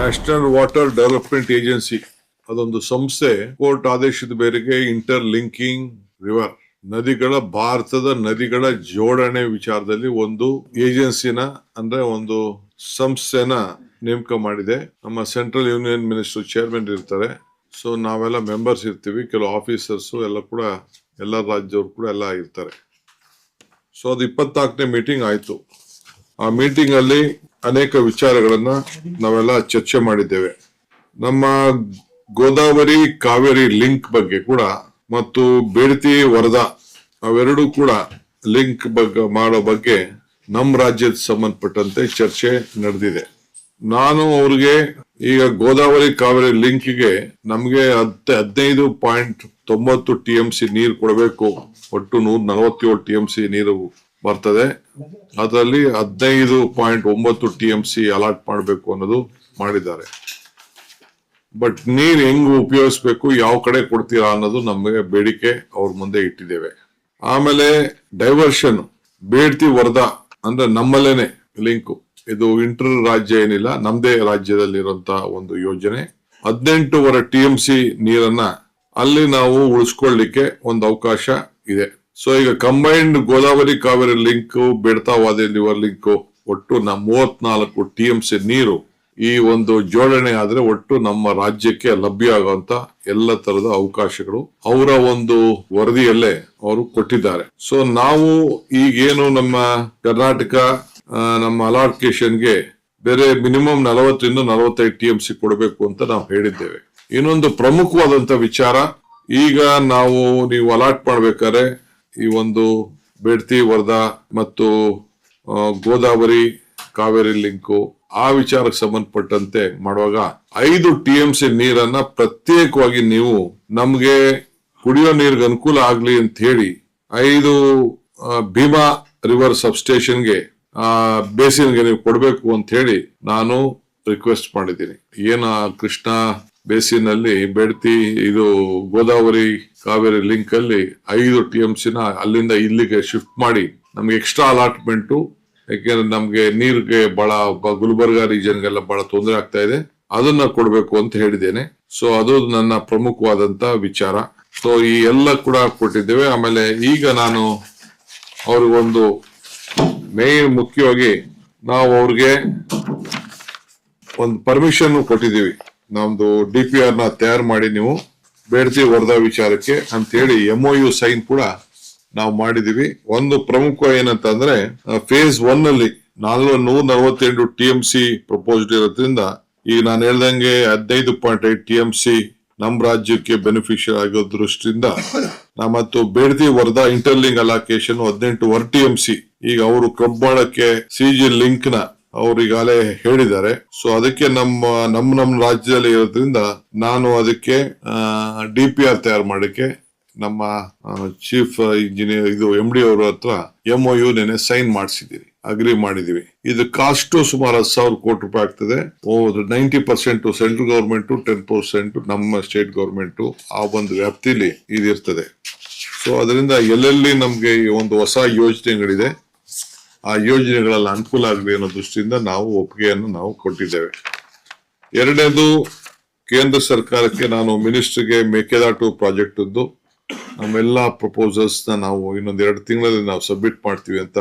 National water development agency ಅದೊಂದು ಸಂಸ್ಥೆ court ಆದೇಶದ ಮೇರೆಗೆ ಇಂಟರ್ ಲಿಂಕಿಂಗ್ ರಿವರ್ ನದಿಗಳ ಭಾರತದ ನದಿಗಳ ಜೋಡಣೆ ವಿಚಾರದಲ್ಲಿ ಒಂದು ಏಜೆನ್ಸಿನ ಅಂದ್ರೆ ಒಂದು ಸಂಸ್ಥೆನ ನೇಮಕ ಮಾಡಿದೆ. ನಮ್ಮ ಸೆಂಟ್ರಲ್ ಯೂನಿಯನ್ ಮಿನಿಸ್ಟರ್ ಚೇರ್ಮನ್ ಇರ್ತಾರೆ. ಸೊ ನಾವೆಲ್ಲ ಮೆಂಬರ್ಸ್ ಇರ್ತೀವಿ, ಕೆಲವು ಆಫೀಸರ್ಸ್ ಎಲ್ಲ ಕೂಡ ಎಲ್ಲ ರಾಜ್ಯದವ್ರು ಕೂಡ ಎಲ್ಲ ಇರ್ತಾರೆ. ಸೊ ಅದು 24ನೇ ಮೀಟಿಂಗ್ ಆಯ್ತು. ಆ ಮೀಟಿಂಗ್ ಅಲ್ಲಿ ಅನೇಕ ವಿಚಾರಗಳನ್ನ ನಾವೆಲ್ಲ ಚರ್ಚೆ ಮಾಡಿದ್ದೇವೆ. ನಮ್ಮ ಗೋದಾವರಿ ಕಾವೇರಿ ಲಿಂಕ್ ಬಗ್ಗೆ ಕೂಡ ಮತ್ತು ಬೇಡ್ತಿ ವರದಾ ಅವೆರಡೂ ಕೂಡ ಲಿಂಕ್ ಮಾಡೋ ಬಗ್ಗೆ ನಮ್ಮ ರಾಜ್ಯದ ಸಂಬಂಧಪಟ್ಟಂತೆ ಚರ್ಚೆ ನಡೆದಿದೆ. ನಾನು ಅವ್ರಿಗೆ ಈಗ ಗೋದಾವರಿ ಕಾವೇರಿ ಲಿಂಕ್ಗೆ ನಮ್ಗೆ 15.90 TMC ನೀರು ಕೊಡಬೇಕು, ಒಟ್ಟು 147 TMC ನೀರು ಬರ್ತದೆ. ಅದರಲ್ಲಿ 15.9 TMC ಅಲಾಟ್ ಮಾಡಬೇಕು ಅನ್ನೋದು ಮಾಡಿದ್ದಾರೆ. ಬಟ್ ನೀರ್ ಹೆಂಗ್ ಉಪಯೋಗಿಸ್ಬೇಕು, ಯಾವ ಕಡೆ ಕೊಡ್ತೀರಾ ಅನ್ನೋದು ನಮಗೆ ಬೇಡಿಕೆ ಅವ್ರ ಮುಂದೆ ಇಟ್ಟಿದ್ದೇವೆ. ಆಮೇಲೆ ಡೈವರ್ಷನ್ ಬೇಡ್ತಿ ವರದಾ ಅಂದ್ರೆ ನಮ್ಮಲ್ಲೇನೆ ಲಿಂಕ್, ಇದು ಇಂಟರ್ ರಾಜ್ಯ ಏನಿಲ್ಲ, ನಮ್ದೇ ರಾಜ್ಯದಲ್ಲಿರುವಂತ ಒಂದು ಯೋಜನೆ. 18.5 TMC ನೀರನ್ನ ಅಲ್ಲಿ ನಾವು ಉಳಿಸ್ಕೊಳ್ಳಿಕ್ಕೆ ಒಂದು ಅವಕಾಶ ಇದೆ. ಸೊ ಈಗ combined Godavari Kaveri link, Bedti Varada river link ಒಟ್ಟು 34 TMC ನೀರು ಈ ಒಂದು ಜೋಡಣೆ ಆದ್ರೆ ಒಟ್ಟು ನಮ್ಮ ರಾಜ್ಯಕ್ಕೆ ಲಭ್ಯ ಆಗುವಂತ ಎಲ್ಲ ತರದ ಅವಕಾಶಗಳು ಅವರ ಒಂದು ವರದಿಯಲ್ಲೇ ಅವರು ಕೊಟ್ಟಿದ್ದಾರೆ. ಸೊ ನಾವು ಈಗೇನು ನಮ್ಮ ಕರ್ನಾಟಕ ನಮ್ಮ ಅಲಾಟ್ಕೇಶನ್ಗೆ ಬೇರೆ ಮಿನಿಮಮ್ 40 ರಿಂದ 45 TMC ಕೊಡಬೇಕು ಅಂತ ನಾವು ಹೇಳಿದ್ದೇವೆ. ಇನ್ನೊಂದು ಪ್ರಮುಖವಾದಂತ ವಿಚಾರ, ಈಗ ನೀವು ಅಲಾಟ್ ಮಾಡ್ಬೇಕಾದ್ರೆ ಈ ಒಂದು ಬೇಡ್ತಿ ವರದಾ ಮತ್ತು ಗೋದಾವರಿ ಕಾವೇರಿ ಲಿಂಕು ಆ ವಿಚಾರಕ್ಕೆ ಸಂಬಂಧಪಟ್ಟಂತೆ ಮಾಡುವಾಗ 5 TMC ನೀರನ್ನ ಪ್ರತ್ಯೇಕವಾಗಿ ನೀವು ನಮ್ಗೆ ಕುಡಿಯೋ ನೀರಿಗೆ ಅನುಕೂಲ ಆಗ್ಲಿ ಅಂತ ಹೇಳಿ 5 ಭೀಮಾ ರಿವರ್ ಸಬ್ಸ್ಟೇಷನ್ಗೆ ಬೇಸಿನ್ಗೆ ನೀವು ಕೊಡ್ಬೇಕು ಅಂತ ಹೇಳಿ ನಾನು ರಿಕ್ವೆಸ್ಟ್ ಮಾಡಿದ್ದೀನಿ. ಏನ ಕೃಷ್ಣ ಬೇಸಿನ್ ಅಲ್ಲಿ ಬೇಡ್ತಿ ಇದು ಗೋದಾವರಿ ಕಾವೇರಿ ಲಿಂಕ್ ಅಲ್ಲಿ 5 TMC ಅಲ್ಲಿಂದ ಇಲ್ಲಿಗೆ ಶಿಫ್ಟ್ ಮಾಡಿ ನಮ್ಗೆ ಎಕ್ಸ್ಟ್ರಾ ಅಲಾಟ್ಮೆಂಟ್, ಯಾಕೆಂದ್ರೆ ನಮ್ಗೆ ನೀರಿಗೆ ಬಹಳ ಗುಲ್ಬರ್ಗಾ ರೀಜನ್ಗೆಲ್ಲ ಬಹಳ ತೊಂದರೆ ಆಗ್ತಾ ಇದೆ, ಅದನ್ನ ಕೊಡ್ಬೇಕು ಅಂತ ಹೇಳಿದ್ದೇನೆ. ಸೊ ಅದು ನನ್ನ ಪ್ರಮುಖವಾದಂತ ವಿಚಾರ. ಸೊ ಈ ಎಲ್ಲ ಕೂಡ ಕೊಟ್ಟಿದ್ದೇವೆ. ಆಮೇಲೆ ಈಗ ನಾನು ಅವ್ರಿಗೊಂದು ಮೇನ್ ಮುಖ್ಯವಾಗಿ ನಾವು ಅವ್ರಿಗೆ ಒಂದು ಪರ್ಮಿಷನ್ ಕೊಟ್ಟಿದ್ದೀವಿ. ನಮ್ದು DPR ನ ತಯಾರು ಮಾಡಿ ನೀವು ಬೇಡ್ತಿ ವರದಾ ವಿಚಾರಕ್ಕೆ ಅಂತ ಹೇಳಿ MOU ಸೈನ್ ಕೂಡ ನಾವು ಮಾಡಿದೀವಿ. ಒಂದು ಪ್ರಮುಖ ಏನಂತಂದ್ರೆ ಫೇಸ್ 1 ಅಲ್ಲಿ 448 TMC ಪ್ರಪೋಸ್ಡ್ ಇರೋದ್ರಿಂದ ಈಗ ನಾನು ಹೇಳ್ದಂಗೆ 15.5 TMC ನಮ್ ರಾಜ್ಯಕ್ಕೆ ಬೆನಿಫಿಷಿಯರ್ ಆಗೋ ದೃಷ್ಟಿಯಿಂದ ಮತ್ತು ಬೇಡ್ತಿ ವರದಾ ಇಂಟರ್ಲಿಂಕ್ ಅಲಾಕೇಶನ್ 18 TMC ಈಗ ಅವರು ಕಬ್ಬಾಳಕ್ಕೆ CG ಲಿಂಕ್ ನ ಅವ್ರು ಈಗಾಗಲೇ ಹೇಳಿದ್ದಾರೆ. ಸೊ ಅದಕ್ಕೆ ನಮ್ಮ ರಾಜ್ಯದಲ್ಲಿ ಇರೋದ್ರಿಂದ ನಾನು ಅದಕ್ಕೆ DPR ತಯಾರು ಮಾಡಕ್ಕೆ ನಮ್ಮ ಚೀಫ್ ಇಂಜಿನಿಯರ್ ಇದು MD ಅವ್ರ ಹತ್ರ MOU ನೆನೆ ಸೈನ್ ಮಾಡಿಸಿದೀವಿ, ಅಗ್ರಿ ಮಾಡಿದೀವಿ. ಇದು ಕಾಸ್ಟ್ ಸುಮಾರು 10,000 ಕೋಟಿ ರೂಪಾಯಿ ಆಗ್ತದೆ. 90% ಸೆಂಟ್ರಲ್ ಗವರ್ಮೆಂಟ್, 10% ನಮ್ಮ ಸ್ಟೇಟ್ ಗವರ್ಮೆಂಟ್ ಆ ಒಂದು ವ್ಯಾಪ್ತಿಲಿ ಇದಿರ್ತದೆ. ಸೊ ಅದರಿಂದ ಎಲ್ಲೆಲ್ಲಿ ನಮ್ಗೆ ಒಂದು ಹೊಸ ಯೋಜನೆಗಳಿದೆ ಆ ಯೋಜನೆಗಳಲ್ಲಿ ಅನುಕೂಲ ಆಗಲಿ ಅನ್ನೋ ದೃಷ್ಟಿಯಿಂದ ನಾವು ಒಪ್ಪಿಗೆಯನ್ನು ನಾವು ಕೊಟ್ಟಿದ್ದೇವೆ. ಎರಡನೇದು, ಕೇಂದ್ರ ಸರ್ಕಾರಕ್ಕೆ ನಾನು ಮಿನಿಸ್ಟರ್ಗೆ ಮೇಕೆದಾಟು ಪ್ರಾಜೆಕ್ಟ್ ನಮ್ಮೆಲ್ಲಾ ಪ್ರಪೋಸಲ್ಸ್ ನಾವು ಇನ್ನೊಂದು 2 ತಿಂಗಳಲ್ಲಿ ನಾವು ಸಬ್ಮಿಟ್ ಮಾಡ್ತೀವಿ ಅಂತ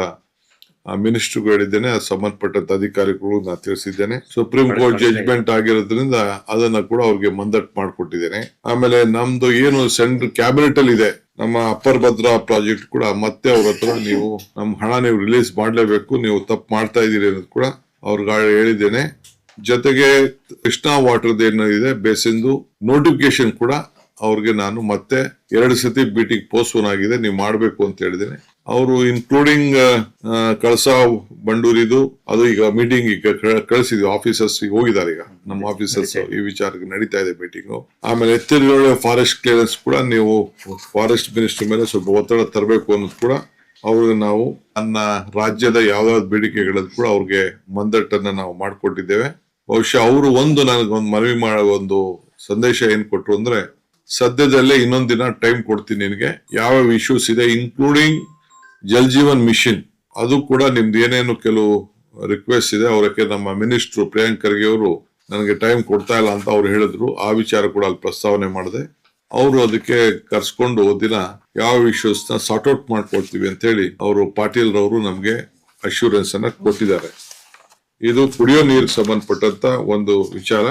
ಮಿನಿಸ್ಟರ್ಗೂ ಹೇಳಿದ್ದೇನೆ. ಸಂಬಂಧಪಟ್ಟಂತ ಅಧಿಕಾರಿಗಳು ನಾನು ತಿಳಿಸಿದ್ದೇನೆ. ಸುಪ್ರೀಂ ಕೋರ್ಟ್ ಜಡ್ಜ್ಮೆಂಟ್ ಆಗಿರೋದ್ರಿಂದ ಅದನ್ನ ಕೂಡ ಅವ್ರಿಗೆ ಮಂದಟ್ ಮಾಡಿಕೊಟ್ಟಿದ್ದೇನೆ. ಆಮೇಲೆ ನಮ್ದು ಏನು ಸೆಂಟ್ರಲ್ ಕ್ಯಾಬಿನೆಟ್ ಅಲ್ಲಿ ಇದೆ ನಮ್ಮ ಅಪ್ಪರ್ ಭದ್ರಾ ಪ್ರಾಜೆಕ್ಟ್ ಕೂಡ ಮತ್ತೆ ಅವ್ರ ಹತ್ರ ನೀವು ನಮ್ಮ ಹಣ ನೀವು ರಿಲೀಸ್ ಮಾಡ್ಲೇಬೇಕು, ನೀವು ತಪ್ಪು ಮಾಡ್ತಾ ಇದೀರಿ ಅನ್ನೋದು ಕೂಡ ಅವ್ರಿಗೆ ಹೇಳಿದ್ದೇನೆ. ಜೊತೆಗೆ ಕೃಷ್ಣಾ ವಾಟರ್ ಏನಿದೆ ಬೇಸಿಂದು ನೋಟಿಫಿಕೇಶನ್ ಕೂಡ ಅವ್ರಿಗೆ ನಾನು ಮತ್ತೆ 2 ಸತಿ ಮೀಟಿಂಗ್ ಪೋಸ್ಟ್ಪೋನ್ ಆಗಿದೆ, ನೀವು ಮಾಡ್ಬೇಕು ಅಂತ ಹೇಳಿದ್ದೇನೆ. ಅವರು ಇನ್ಕ್ಲೂಡಿಂಗ್ ಕಳಸಾ ಬಂಡೂರಿದು ಅದು ಈಗ ಮೀಟಿಂಗ್ ಈಗ ಕಳಿಸಿದ್ವಿ, ಆಫೀಸರ್ಸ್ ಈಗ ಹೋಗಿದ್ದಾರೆ. ಈಗ ನಮ್ಮ ಆಫೀಸರ್ಸ್ ಈ ವಿಚಾರಕ್ಕೆ ನಡೀತಾ ಇದೆ ಮೀಟಿಂಗು. ಆಮೇಲೆ ಎತ್ತಿನಹೊಳೆ ಫಾರೆಸ್ಟ್ ಕ್ಲಿಯರೆನ್ಸ್ ಕೂಡ ನೀವು ಫಾರೆಸ್ಟ್ ಮಿನಿಸ್ಟರ್ ಮೇಲೆ ಸ್ವಲ್ಪ ಒತ್ತಡ ತರಬೇಕು ಅನ್ನೋದು ಕೂಡ ಅವ್ರಿಗೆ ನಾವು ನನ್ನ ರಾಜ್ಯದ ಯಾವ್ದಾವ್ದು ಬೇಡಿಕೆಗಳಲ್ಲಿ ಕೂಡ ಅವ್ರಿಗೆ ಮಂದಟ್ಟನ್ನ ನಾವು ಮಾಡಿಕೊಟ್ಟಿದ್ದೇವೆ. ಬಹುಶಃ ಅವರು ನನಗೊಂದು ಮನವಿ ಮಾಡೋ ಒಂದು ಸಂದೇಶ ಏನ್ ಕೊಟ್ರು ಅಂದ್ರೆ, ಸದ್ಯದಲ್ಲೇ ಇನ್ನೊಂದ್ ದಿನ ಟೈಮ್ ಕೊಡ್ತೀನಿ ನಿನಗೆ, ಯಾವ ಇಶ್ಯೂಸ್ ಇದೆ ಇನ್ಕ್ಲೂಡಿಂಗ್ ಜಲ್ ಜೀವನ್ ಮಿಷನ್ ಅದು ಕೂಡ ನಿಮ್ದು ಏನೇನು ಕೆಲವು ರಿಕ್ವೆಸ್ಟ್ ಇದೆ ಅವರಕ್ಕೆ ನಮ್ಮ ಮಿನಿಸ್ಟರ್ ಪ್ರಿಯಾಂಕ್ ಖರ್ಗೆ ಅವರು ನನಗೆ ಟೈಮ್ ಕೊಡ್ತಾ ಇಲ್ಲ ಅಂತ ಅವ್ರು ಹೇಳಿದ್ರು. ಆ ವಿಚಾರ ಕೂಡ ಅಲ್ಲಿ ಪ್ರಸ್ತಾವನೆ ಮಾಡಿದೆ. ಅವರು ಅದಕ್ಕೆ ಕರ್ಸ್ಕೊಂಡು ದಿನ ಯಾವ ಇಶ್ಯೂಸ್ ನ ಸಾರ್ಟ್ ಔಟ್ ಮಾಡ್ಕೊಳ್ತೀವಿ ಅಂತ ಹೇಳಿ ಅವರು ಪಾಟೀಲ್ ರವರು ನಮ್ಗೆ ಅಶ್ಯೂರೆನ್ಸ್ ಅನ್ನ ಕೊಟ್ಟಿದ್ದಾರೆ. ಇದು ಕುಡಿಯೋ ನೀರಿಗೆ ಸಂಬಂಧಪಟ್ಟಂತ ಒಂದು ವಿಚಾರ.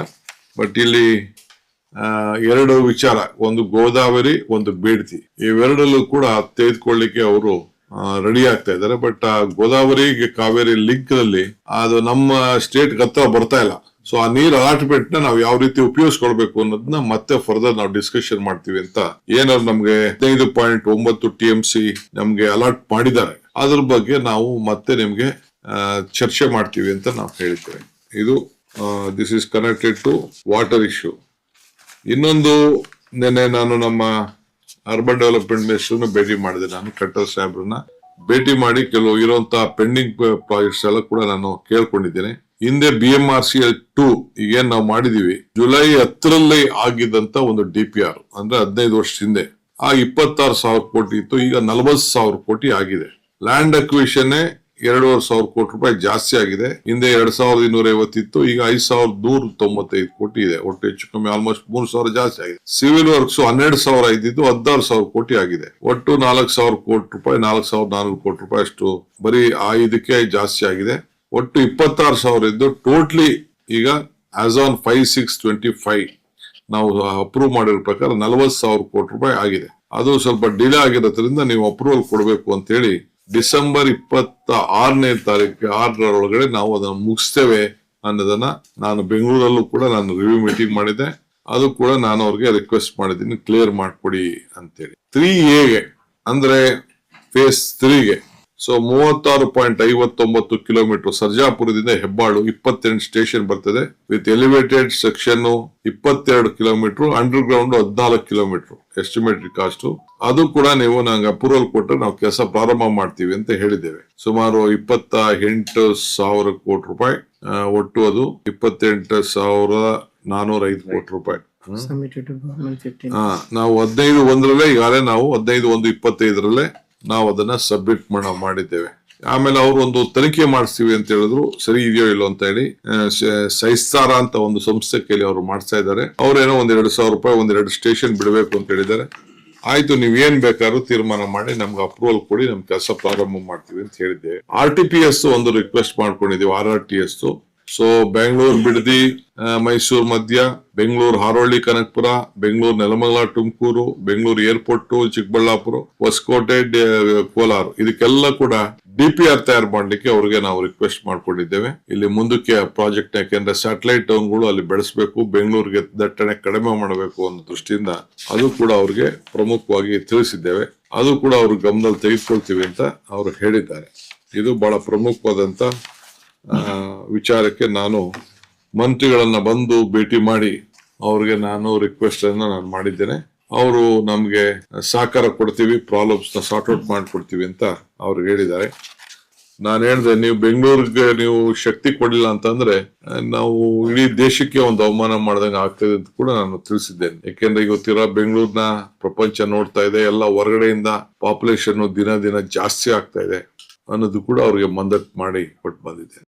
ಬಟ್ ಇಲ್ಲಿ ಎರಡು ವಿಚಾರ, ಒಂದು ಗೋದಾವರಿ, ಒಂದು ಬೇಡ್ತಿ, ಇವೆರಡಲ್ಲೂ ಕೂಡ ತೆಗೆದುಕೊಳ್ಳಿಕ್ಕೆ ಅವರು ರೆಡಿ ಆಗ್ತಾ ಇದ್ದಾರೆ. ಬಟ್ ಆ ಗೋದಾವರಿಗೆ ಕಾವೇರಿ ಲಿಂಕ್ ನಲ್ಲಿ ಅದು ನಮ್ಮ ಸ್ಟೇಟ್ ಹತ್ರ ಬರ್ತಾ ಇಲ್ಲ. ಸೊ ಆ ನೀರ್ ಅಲಾಟ್ಮೆಂಟ್ ನ ನಾವು ಯಾವ ರೀತಿ ಉಪಯೋಗಿಸ್ಕೊಳ್ಬೇಕು ಅನ್ನೋದನ್ನ ಮತ್ತೆ ಫರ್ದರ್ ನಾವು ಡಿಸ್ಕಷನ್ ಮಾಡ್ತೀವಿ ಅಂತ ಏನಾದ್ರು ನಮ್ಗೆ 15.9 TMC ನಮ್ಗೆ ಅಲಾಟ್ ಮಾಡಿದ್ದಾರೆ. ಅದ್ರ ಬಗ್ಗೆ ನಾವು ಮತ್ತೆ ನಿಮ್ಗೆ ಚರ್ಚೆ ಮಾಡ್ತೀವಿ ಅಂತ ನಾವು ಹೇಳಿದ್ದೇವೆ. ಇದು this is connected to water issue. ಇನ್ನೊಂದು, ನೆನ್ನೆ ನಾನು ನಮ್ಮ ಅರ್ಬನ್ ಡೆವಲಪ್ಮೆಂಟ್ ಮಿನಿಸ್ಟರ್ನ ಭೇಟಿ ಮಾಡಿದೆ. ನಾನು ಖಟ್ಟರ್ ಸಾಹೇಬ್ರನ್ನ ಭೇಟಿ ಮಾಡಿ ಕೆಲವು ಇರುವಂತಹ ಪೆಂಡಿಂಗ್ ಪ್ರಾಜೆಕ್ಟ್ಸ್ ಎಲ್ಲ ಕೂಡ ನಾನು ಕೇಳ್ಕೊಂಡಿದ್ದೇನೆ. ಹಿಂದೆ BMRCL 2 ಈಗೇನ್ ನಾವು ಮಾಡಿದೀವಿ, ಜುಲೈ 10ರಲ್ಲಿ ಆಗಿದ್ದಂತ ಒಂದು DPR ಅಂದ್ರೆ 15 ವರ್ಷದ ಹಿಂದೆ ಆ 26,000 ಕೋಟಿ ಇತ್ತು. ಈಗ 40,000 ಕೋಟಿ ಆಗಿದೆ. ಲ್ಯಾಂಡ್ ಅಕ್ವಿಷನ್ 2,500 ಕೋಟಿ ರೂಪಾಯಿ ಜಾಸ್ತಿ ಆಗಿದೆ. ಹಿಂದೆ 2,250 ಇತ್ತು, ಈಗ 5,195 ಕೋಟಿ ಇದೆ. ಒಟ್ಟು ಹೆಚ್ಚು ಕಮ್ಮಿ ಆಲ್ಮೋಸ್ಟ್ 3,000 ಜಾಸ್ತಿ ಆಗಿದೆ. ಸಿವಿಲ್ ವರ್ಕ್ಸ್ 12,000 ಇದ್ದಿದ್ದು 16,000 ಕೋಟಿ ಆಗಿದೆ. ಒಟ್ಟು 4,000 ಕೋಟಿ ರೂಪಾಯಿ, 4,400 ಕೋಟಿ ರೂಪಾಯಿ ಅಷ್ಟು ಬರೀ ಆ ಇದಕ್ಕೆ ಜಾಸ್ತಿ ಆಗಿದೆ. ಒಟ್ಟು 26,000 ಇದ್ದು ಟೋಟ್ಲಿ ಈಗ ಆಸ್ ಆನ್ 5/6/25 ನಾವು ಅಪ್ರೂವ್ ಮಾಡಿರೋ ಪ್ರಕಾರ 40,000 ಕೋಟಿ ರೂಪಾಯಿ ಆಗಿದೆ. ಅದು ಸ್ವಲ್ಪ ಡಿಲೇ ಆಗಿರೋದ್ರಿಂದ ನೀವು ಅಪ್ರೂವಲ್ ಕೊಡಬೇಕು ಅಂತ ಹೇಳಿ ಡಿಸೆಂಬರ್ 26ನೇ ತಾರೀಕು 6ರೊಳಗಡೆ ನಾವು ಅದನ್ನು ಮುಗಿಸ್ತೇವೆ ಅನ್ನೋದನ್ನ ನಾನು ಬೆಂಗಳೂರಲ್ಲೂ ಕೂಡ ನಾನು ರಿವ್ಯೂ ಮೀಟಿಂಗ್ ಮಾಡಿದ್ದೆ. ಅದು ಕೂಡ ನಾನು ಅವ್ರಿಗೆ ರಿಕ್ವೆಸ್ಟ್ ಮಾಡಿದ್ದೀನಿ, ಕ್ಲಿಯರ್ ಮಾಡ್ಕೊಡಿ ಅಂತೇಳಿ. 3A ಅಂದ್ರೆ ಫೇಸ್ 3ಗೆ ಸೊ 36.59 ಕಿಲೋಮೀಟರ್ ಸರ್ಜಾಪುರದಿಂದ ಹೆಬ್ಬಾಳು 28 ಸ್ಟೇಷನ್ ಬರ್ತದೆ. With elevated section 22 kilometre, underground 14 kilometre estimated cost. ಅದು ಕೂಡ ನೀವು ನಂಗೆ ಅಪ್ರೂವಲ್ ಕೊಟ್ಟರೆ ನಾವು ಕೆಲಸ ಪ್ರಾರಂಭ ಮಾಡ್ತೀವಿ ಅಂತ ಹೇಳಿದ್ದೇವೆ. ಸುಮಾರು 28,000 ಕೋಟಿ ರೂಪಾಯಿ ಒಟ್ಟು, ಅದು 28,405 ಕೋಟಿ ರೂಪಾಯಿ. ನಾವು 15/1 ಈಗಾಗಲೇ ನಾವು 15/1/25 ನಾವು ಅದನ್ನ ಸಬ್ಮಿಟ್ ಮಾಡಿದ್ದೇವೆ. ಆಮೇಲೆ ಅವರು ಒಂದು ತನಿಖೆ ಮಾಡಿಸ್ತೀವಿ ಅಂತ ಹೇಳಿದ್ರು. ಸರಿ ಇದೆಯೋ ಇಲ್ಲೋ ಅಂತ ಹೇಳಿ ಸೈಸ್ತಾರ ಅಂತ ಒಂದು ಸಂಸ್ಥೆ ಕೈಲಿ ಅವರು ಮಾಡಿಸ್ತಾ ಇದ್ದಾರೆ. ಅವ್ರೇನೋ 2,000 ರೂಪಾಯಿ 2 ಸ್ಟೇಷನ್ ಬಿಡಬೇಕು ಅಂತ ಹೇಳಿದ್ದಾರೆ. ಆಯ್ತು, ನೀವ್ ಏನ್ ಬೇಕಾದ್ರೂ ತೀರ್ಮಾನ ಮಾಡಿ ನಮ್ಗೆ ಅಪ್ರೂವಲ್ ಕೊಡಿ, ನಮ್ ಕೆಲಸ ಪ್ರಾರಂಭ ಮಾಡ್ತೀವಿ ಅಂತ ಹೇಳಿದ್ದೇವೆ. RTPS ಒಂದು ರಿಕ್ವೆಸ್ಟ್ ಮಾಡ್ಕೊಂಡಿದ್ದೀವಿ, RRTS. ಸೊ ಬೆಂಗಳೂರು ಬಿಡದಿ, ಮೈಸೂರು ಮಧ್ಯ, ಬೆಂಗಳೂರು ಹಾರೋಳ್ಳಿ ಕನಕಪುರ, ಬೆಂಗಳೂರು ನೆಲಮಂಗಲ ತುಮಕೂರು, ಬೆಂಗಳೂರು ಏರ್ಪೋರ್ಟ್ ಚಿಕ್ಕಬಳ್ಳಾಪುರ, ಹೊಸಕೋಟೆ ಕೋಲಾರ, ಇದಕ್ಕೆಲ್ಲ ಕೂಡ DPR ತಯಾರು ಮಾಡ್ಲಿಕ್ಕೆ ಅವ್ರಿಗೆ ನಾವು ರಿಕ್ವೆಸ್ಟ್ ಮಾಡ್ಕೊಂಡಿದ್ದೇವೆ. ಇಲ್ಲಿ ಮುಂದಕ್ಕೆ ಪ್ರಾಜೆಕ್ಟ್, ಯಾಕೆಂದ್ರೆ ಸ್ಯಾಟಲೈಟ್ ಟೌನ್ಗಳು ಅಲ್ಲಿ ಬೆಳೆಸಬೇಕು, ಬೆಂಗಳೂರಿಗೆ ದಟ್ಟಣೆ ಕಡಿಮೆ ಮಾಡಬೇಕು ಅನ್ನೋ ದೃಷ್ಟಿಯಿಂದ ಅದು ಕೂಡ ಅವ್ರಿಗೆ ಪ್ರಮುಖವಾಗಿ ತಿಳಿಸಿದ್ದೇವೆ. ಅದು ಕೂಡ ಅವ್ರ ಗಮನದಲ್ಲಿ ತೆಗೆದುಕೊಳ್ತೀವಿ ಅಂತ ಅವರು ಹೇಳಿದ್ದಾರೆ. ಇದು ಬಹಳ ಪ್ರಮುಖವಾದಂತ ವಿಚಾರಕ್ಕೆ ನಾನು ಮಂತ್ರಿಗಳನ್ನ ಬಂದು ಭೇಟಿ ಮಾಡಿ ಅವ್ರಿಗೆ ನಾನು ರಿಕ್ವೆಸ್ಟ್ ಅನ್ನ ನಾನು ಮಾಡಿದ್ದೇನೆ. ಅವರು ನಮ್ಗೆ ಸಹಕಾರ ಕೊಡ್ತೀವಿ, ಪ್ರಾಬ್ಲಮ್ಸ್ ನ ಸಾರ್ಟ್ ಔಟ್ ಮಾಡ್ಕೊಡ್ತೀವಿ ಅಂತ ಅವ್ರಿಗೆ ಹೇಳಿದ್ದಾರೆ. ನಾನು ಹೇಳಿದೆ, ನೀವು ಬೆಂಗಳೂರಿಗೆ ನೀವು ಶಕ್ತಿ ಕೊಡಲಿಲ್ಲ ಅಂತಂದ್ರೆ ನಾವು ಇಡೀ ದೇಶಕ್ಕೆ ಒಂದು ಅವಮಾನ ಮಾಡ್ದಂಗೆ ಆಗ್ತದೆ ಅಂತ ಕೂಡ ನಾನು ತಿಳಿಸಿದ್ದೇನೆ. ಯಾಕೆಂದ್ರೆ ಇವತ್ತಿರೋ ಬೆಂಗಳೂರಿನ ಪ್ರಪಂಚ ನೋಡ್ತಾ ಇದೆ, ಎಲ್ಲ ಹೊರಗಡೆಯಿಂದ ಪಾಪ್ಯುಲೇಷನ್ ದಿನ ದಿನ ಜಾಸ್ತಿ ಆಗ್ತಾ ಇದೆ ಅನ್ನೋದು ಕೂಡ ಅವ್ರಿಗೆ ಮಂದಟ್ ಮಾಡಿ ಕೊಟ್ಟು ಬಂದಿದೆ.